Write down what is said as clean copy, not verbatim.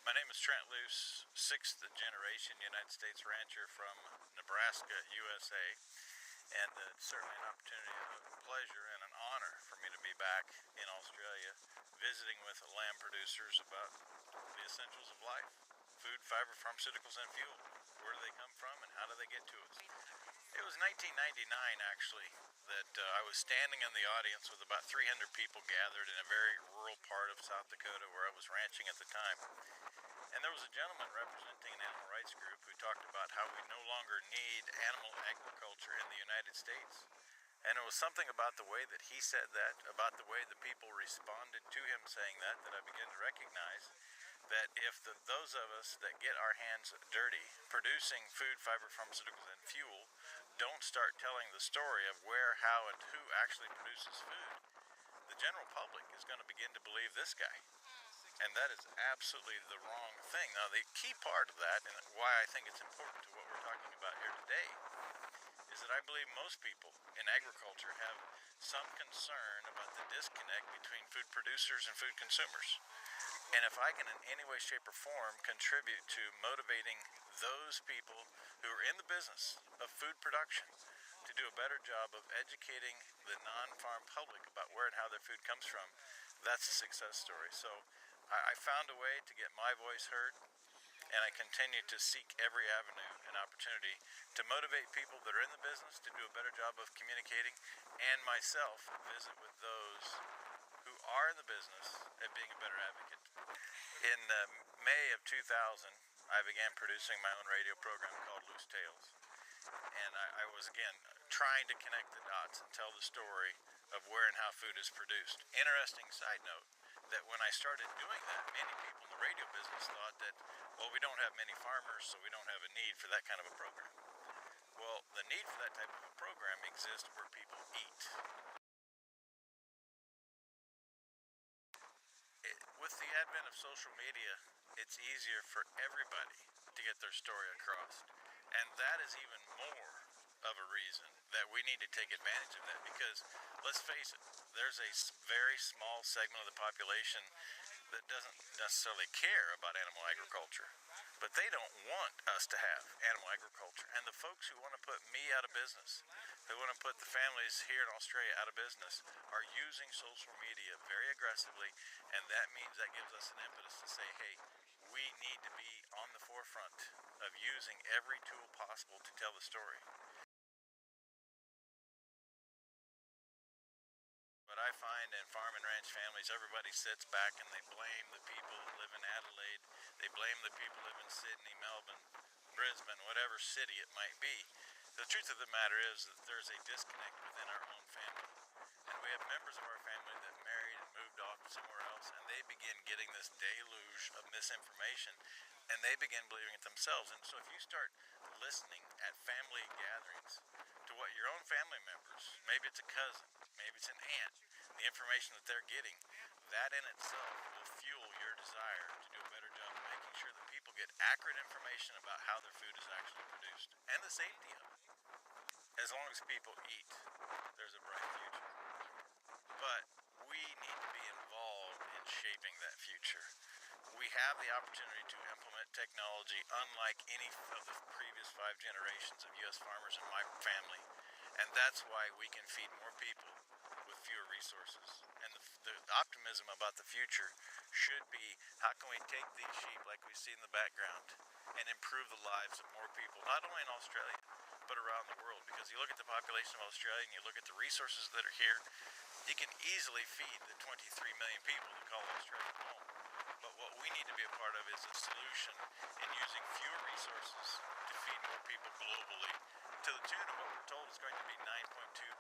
My name is Trent Loos, sixth generation United States rancher from Nebraska, USA, and it's certainly an opportunity, a pleasure, and an honor for me to be back in Australia visiting with lamb producers about the essentials of life: food, fiber, pharmaceuticals, and fuel. Where do they come from and how do they get to us? It was 1999 actually that I was standing in the audience with about 300 people gathered in a very rural part of South Dakota where I was ranching at the time. And there was a gentleman representing an animal rights group who talked about how we no longer need animal agriculture in the United States. And it was something about the way that he said that, about the way the people responded to him saying that I began to recognize that if those of us that get our hands dirty producing food, fiber, pharmaceuticals, and fuel don't start telling the story of where, how, and who actually produces food, the general public is going to begin to believe this guy. And that is absolutely the wrong thing. Now, the key part of that, and why I think it's important to what we're talking about here today, is that I believe most people in agriculture have some concern about the disconnect between food producers and food consumers. And if I can in any way, shape, or form contribute to motivating those people who are in the business of food production to do a better job of educating the non-farm public about where and how their food comes from, that's a success story. So I found a way to get my voice heard, and I continue to seek every avenue and opportunity to motivate people that are in the business to do a better job of communicating, and myself visit with those who are in the business at being a better advocate. In May of 2000, I began producing my own radio program called Loose Tales. And I was, again, trying to connect the dots and tell the story of where and how food is produced. Interesting side note, that when I started doing that, many people in the radio business thought that, well, we don't have many farmers, so we don't have a need for that kind of a program. Well, the need for that type of a program exists where people eat. With the advent of social media, it's easier for everybody to get their story across. And that is even more of a reason that we need to take advantage of that, because let's face it, there's a very small segment of the population that doesn't necessarily care about animal agriculture, but they don't want us to have animal agriculture. And the folks who want to put me out of business, who want to put the families here in Australia out of business, are using social media very aggressively, and that means that gives us an impetus to say, hey, we need to be on the forefront of using every tool possible to tell the story. What I find in farm and ranch families, everybody sits back and they blame the people that live in Adelaide. They blame the people who live in Sydney, Melbourne, Brisbane, whatever city it might be. The truth of the matter is that there's a disconnect within our own family. And we have members of our family that married and moved off somewhere else, and they begin getting this deluge of misinformation, and they begin believing it themselves. And so if you start listening at family gatherings to what your own family members, maybe it's a cousin, maybe it's an aunt, the information that they're getting, that in itself will fuel your desire to do a better job of making sure that people get accurate information about how their food is actually produced and the safety of it. As long as people eat, there's a bright future. But we need to be involved in shaping that future. We have the opportunity to implement technology unlike any of the previous 5 generations of U.S. farmers in my family. And that's why we can feed more people with fewer resources. And the optimism about the future should be, how can we take these sheep like we see in the background and improve the lives of more people, not only in Australia, but around the world. Because you look at the population of Australia and you look at the resources that are here, you can easily feed the 23 million people that call Australia home. But what we need to be a part of is a solution in using fewer resources to feed more people globally, to the tune of what we're told is going to be 9.2